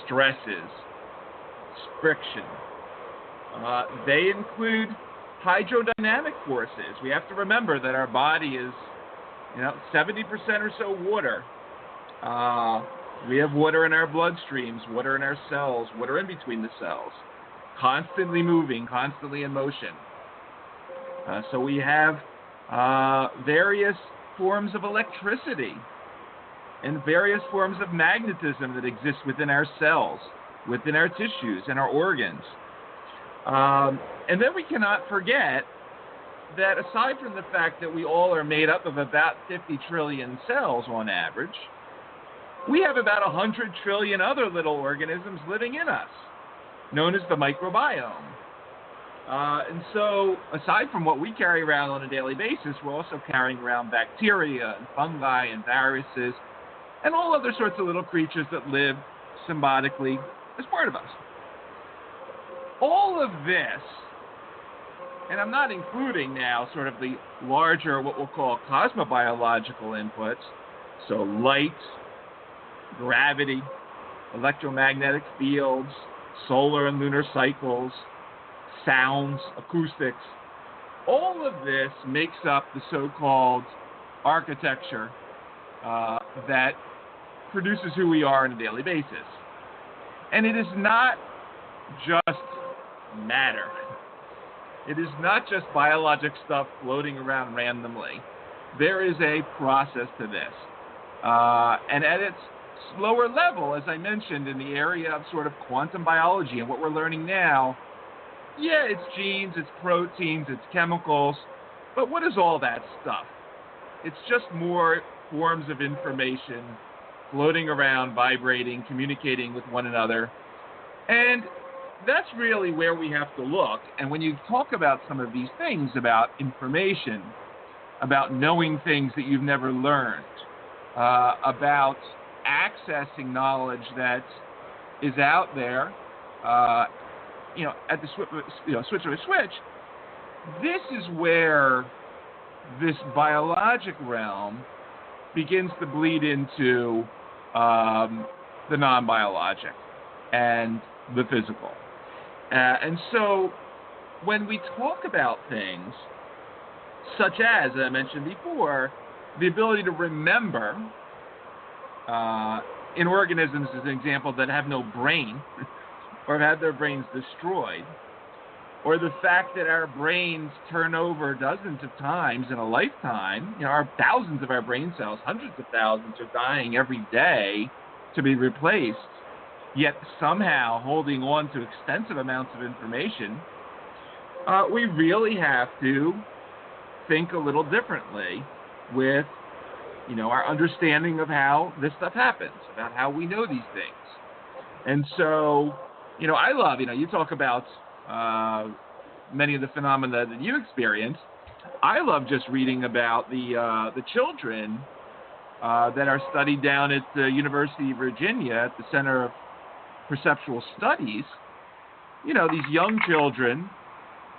stresses, friction. They include hydrodynamic forces. We have to remember that our body is, 70% or so water. We have water in our bloodstreams, water in our cells, water in between the cells, constantly moving, constantly in motion. So we have various forms of electricity and various forms of magnetism that exist within our cells, within our tissues and our organs. And then we cannot forget that aside from the fact that we all are made up of about 50 trillion cells on average, we have about 100 trillion other little organisms living in us, known as the microbiome. And so, aside from what we carry around on a daily basis, we're also carrying around bacteria and fungi and viruses and all other sorts of little creatures that live symbiotically as part of us. All of this, and I'm not including now sort of the larger, what we'll call cosmobiological inputs, so light, gravity, electromagnetic fields, solar and lunar cycles, sounds, acoustics. All of this makes up the so-called architecture that produces who we are on a daily basis. And it is not just matter. It is not just biologic stuff floating around randomly. There is a process to this. And at its lower level, as I mentioned, in the area of sort of quantum biology and what we're learning now, yeah, it's genes, it's proteins, it's chemicals, but what is all that stuff? It's just more forms of information floating around, vibrating, communicating with one another. And that's really where we have to look. And when you talk about some of these things, about information, about knowing things that you've never learned, about accessing knowledge that is out there, at the switch of a switch, this is where this biologic realm begins to bleed into the non-biologic and the physical. And so when we talk about things such as I mentioned before, the ability to remember in organisms, as an example, that have no brain or have had their brains destroyed, or the fact that our brains turn over dozens of times in a lifetime, our thousands of our brain cells, hundreds of thousands, are dying every day to be replaced, yet somehow holding on to extensive amounts of information, we really have to think a little differently with, our understanding of how this stuff happens, about how we know these things. And so, I love, you talk about many of the phenomena that you experience. I love just reading about the children that are studied down at the University of Virginia at the Center of Perceptual Studies. These young children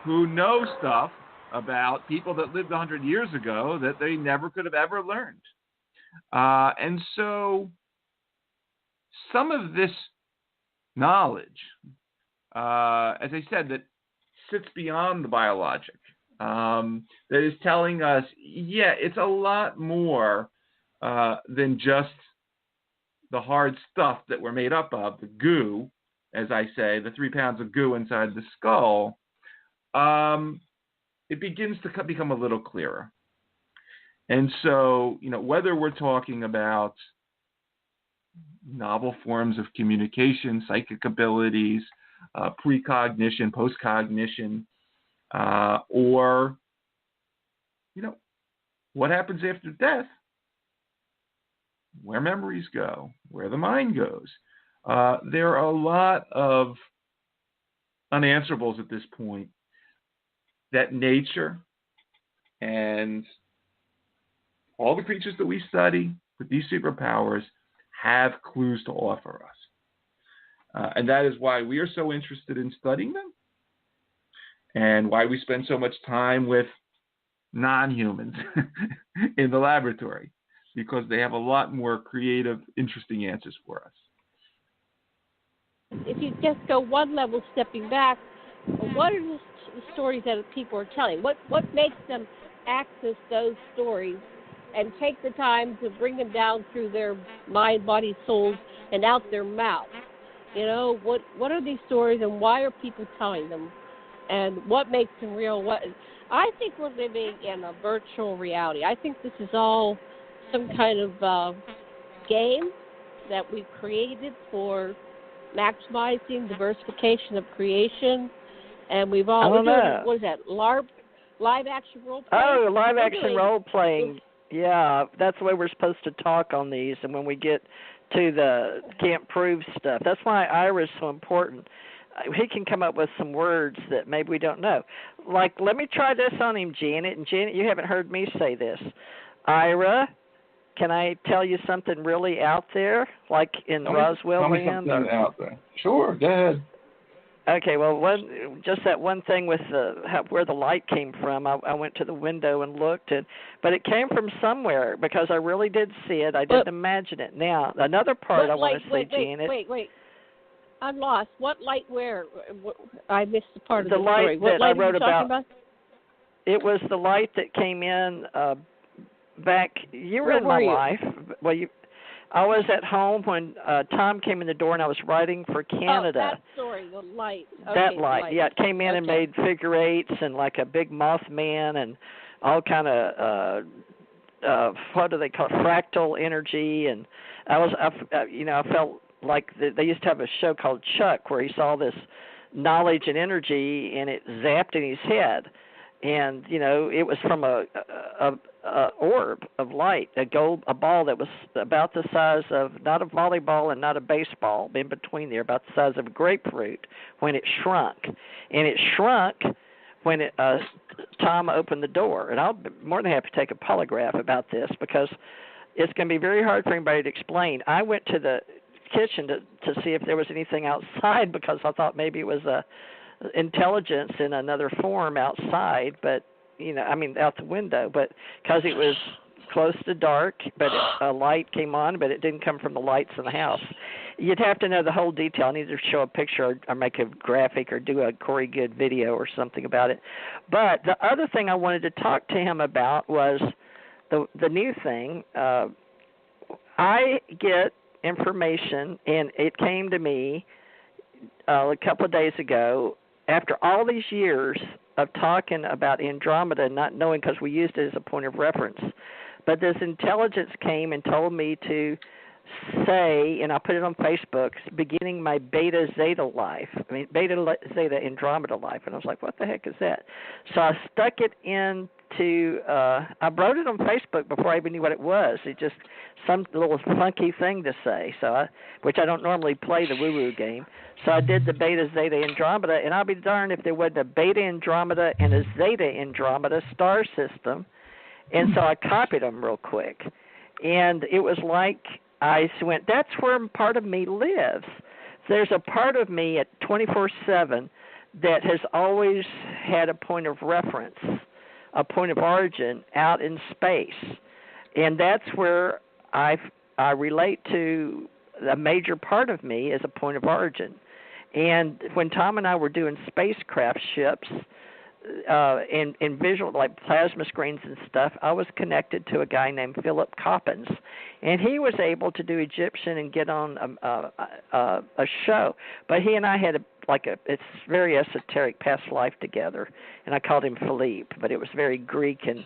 who know stuff about people that lived 100 years ago that they never could have ever learned. And so some of this knowledge, as I said, that sits beyond the biologic, that is telling us, it's a lot more than just the hard stuff that we're made up of, the goo, as I say, the 3 pounds of goo inside the skull. It begins to become a little clearer. And so, whether we're talking about novel forms of communication, psychic abilities, precognition, postcognition, or, what happens after death, where memories go, where the mind goes. There are a lot of unanswerables at this point that nature and all the creatures that we study with these superpowers have clues to offer us. And that is why we are so interested in studying them and why we spend so much time with non-humans in the laboratory, because they have a lot more creative, interesting answers for us. if you just go one level stepping back, what are the stories that people are telling? What makes them access those stories and take the time to bring them down through their mind, body, souls, and out their mouth? You know, what are these stories, and why are people telling them? And what makes them real? I think we're living in a virtual reality. I think this is all some kind of game that we've created for maximizing diversification of creation. And we've all, what is that, live action role playing? Oh, live action role playing. Yeah, that's the way we're supposed to talk on these. And when we get to the can't prove stuff, that's why Ira's so important. He can come up with some words that maybe we don't know. Like, let me try this on him, Janet. And Janet, you haven't heard me say this. Ira, can I tell you something really out there, like in Roswell land? Tell me something out there. Sure, go ahead. Okay, well, just that one thing with where the light came from. I went to the window and looked, but it came from somewhere because I really did see it. I didn't imagine it. Now, another part I want to say, Janet. Wait. I'm lost. What light where? I missed the part of the story. Light what that light I wrote are you talking about? It was the light that came in back. You were in my life. Well, I was at home when Tom came in the door, and I was writing for Canada. Oh, that story, the light. Okay, that light, yeah, it came in and made figure eights and like a big Mothman and all kind of what do they call it? Fractal energy, and I felt like they used to have a show called Chuck where he saw this knowledge and energy, and it zapped in his head, and it was from a orb of light, a ball that was about the size of not a volleyball and not a baseball, in between there, about the size of a grapefruit when it shrunk. And it shrunk when Tom opened the door. And I'll be more than happy to take a polygraph about this because it's going to be very hard for anybody to explain. I went to the kitchen to see if there was anything outside because I thought maybe it was a intelligence in another form outside, but out the window, but because it was close to dark, but a light came on, but it didn't come from the lights in the house. You'd have to know the whole detail. I need to show a picture or make a graphic or do a Corey Good video or something about it. But the other thing I wanted to talk to him about was the new thing. I get information, and it came to me a couple of days ago after all these years of talking about Andromeda and not knowing because we used it as a point of reference. But this intelligence came and told me to say, and I put it on Facebook, beginning my Beta Zeta life. Beta Zeta Andromeda life. And I was like, what the heck is that? So I stuck it into, I wrote it on Facebook before I even knew what it was. It just some little funky thing to say, which I don't normally play the woo-woo game. So I did the Beta Zeta Andromeda, and I'll be darned if there wasn't a Beta Andromeda and a Zeta Andromeda star system. And so I copied them real quick. And it was like I went, that's where part of me lives. There's a part of me at 24/7 that has always had a point of reference, a point of origin out in space. And that's where I relate to a major part of me as a point of origin. And when Tom and I were doing spacecraft ships and visual, like plasma screens and stuff, I was connected to a guy named Philip Coppens. And he was able to do Egyptian and get on a show. But he and I had it's very esoteric past life together. And I called him Philippe, but it was very Greek and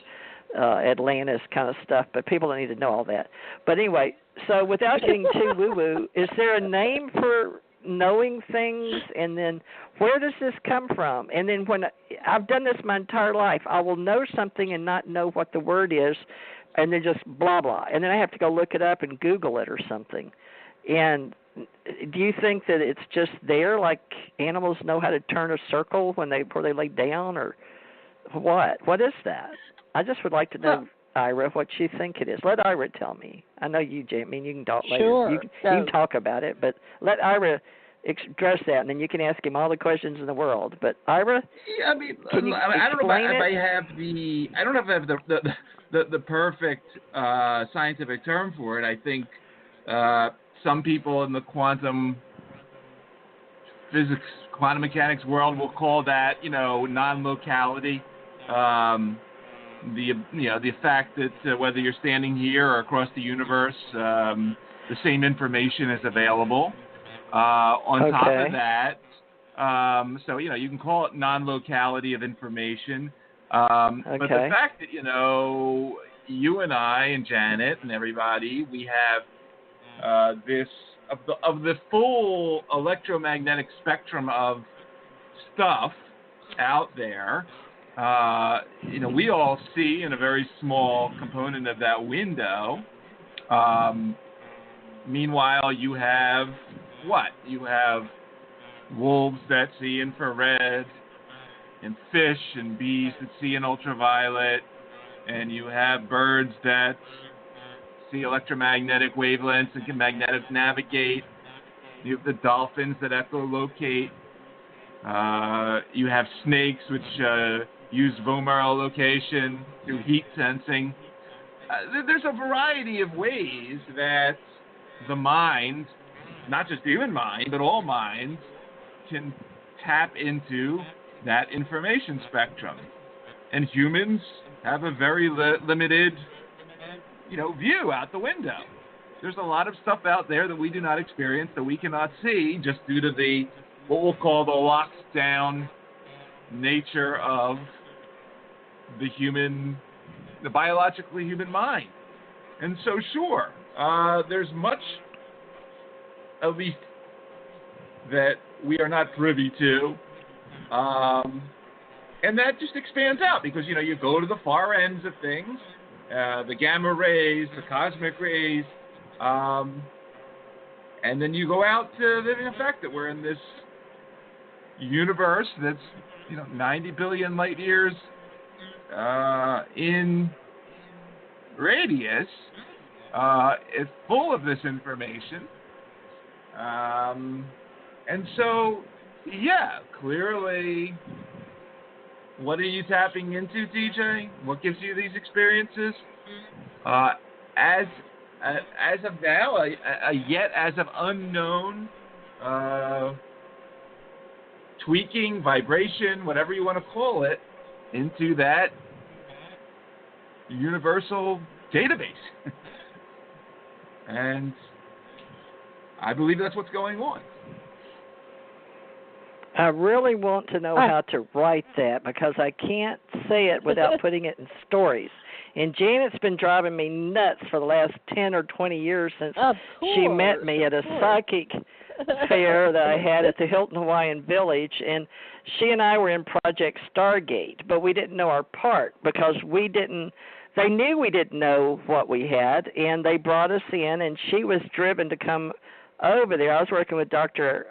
Atlantis kind of stuff. But people don't need to know all that. But anyway, so without getting too woo-woo, is there a name for knowing things, and then where does this come from? And then when I've done this my entire life, I will know something and not know what the word is, and then just blah blah, and then I have to go look it up and Google it or something. And do you think that it's just there, like animals know how to turn a circle before they lay down, or what? What is that? I just would like to know, Ira, what you think it is. Let Ira tell me. I know you, Jamie, you can talk later. Sure. You can talk about it, but let Ira address that, and then you can ask him all the questions in the world. But Ira, I don't know if I have the perfect scientific term for it. I think some people in the quantum physics, quantum mechanics world, we'll call that, non-locality. The fact that whether you're standing here or across the universe, the same information is available. On top of that, so you can call it non-locality of information. But the fact that you and I and Janet and everybody, we have this of the full electromagnetic spectrum of stuff out there. We all see in a very small component of that window. Meanwhile, you have what? You have wolves that see infrared, and fish and bees that see in ultraviolet, and you have birds that see electromagnetic wavelengths and can magnetic navigate. You have the dolphins that echolocate. You have snakes which use vomerolocation through heat sensing. There's a variety of ways that the mind, not just the human mind, but all minds, can tap into that information spectrum. And humans have a very limited, view out the window. There's a lot of stuff out there that we do not experience, that we cannot see, just due to what we'll call the locked down nature of the biologically human mind. And so, sure, there's much, at least, that we are not privy to. And that just expands out because, you go to the far ends of things, the gamma rays, the cosmic rays, and then you go out to the fact that we're in this universe that's, 90 billion light years in radius. It's full of this information. And so, yeah, clearly, what are you tapping into, DJ? What gives you these experiences? As of now, yet as of unknown tweaking, vibration, whatever you want to call it, into that universal database. And I believe that's what's going on. I really want to know how to write that because I can't say it without putting it in stories. And Janet's been driving me nuts for the last 10 or 20 years since she met me at a psychic fair that I had at the Hilton Hawaiian Village. And she and I were in Project Stargate, but we didn't know our part because they knew we didn't know what we had, and they brought us in, and she was driven to come over there. I was working with Dr.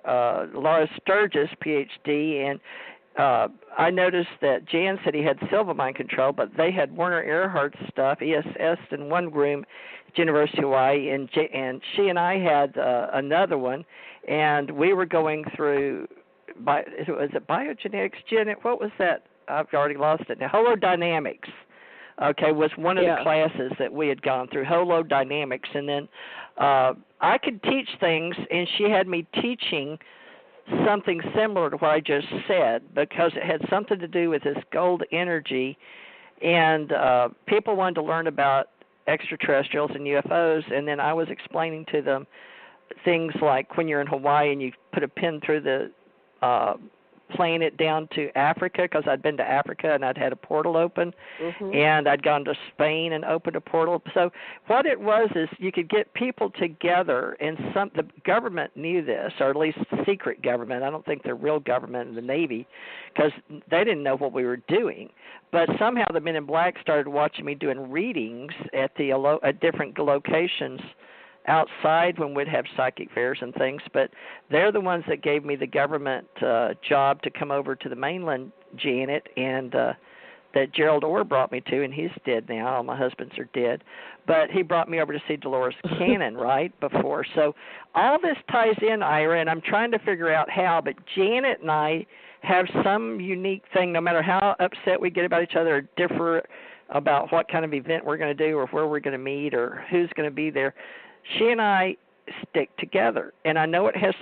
Laura Sturgis, Ph.D., and I noticed that Jan said he had silver mind control, but they had Werner Erhard's stuff, ESS, in one room at University of Hawaii, and she and I had another one, and we were going through, was it biogenetics, Janet? What was that? I've already lost it now. Holodynamics. Okay, was one of the classes that we had gone through, holodynamics, and then I could teach things, and she had me teaching something similar to what I just said because it had something to do with this gold energy, and people wanted to learn about extraterrestrials and UFOs, and then I was explaining to them things like when you're in Hawaii and you put a pin through the planet down to Africa because I'd been to Africa and I'd had a portal open, and I'd gone to Spain and opened a portal. So what it was is you could get people together, and the government knew this, or at least secret government. I don't think they're real government in the Navy because they didn't know what we were doing. But somehow the Men in Black started watching me doing readings at different locations outside when we'd have psychic fairs and things, but they're the ones that gave me the government job to come over to the mainland, Janet, and that Gerald Orr brought me to, and he's dead now. All my husbands are dead. But he brought me over to see Dolores Cannon right before. So all this ties in, Ira, and I'm trying to figure out how, but Janet and I have some unique thing, no matter how upset we get about each other or differ about what kind of event we're going to do or where we're going to meet or who's going to be there. She and I stick together, and I know it has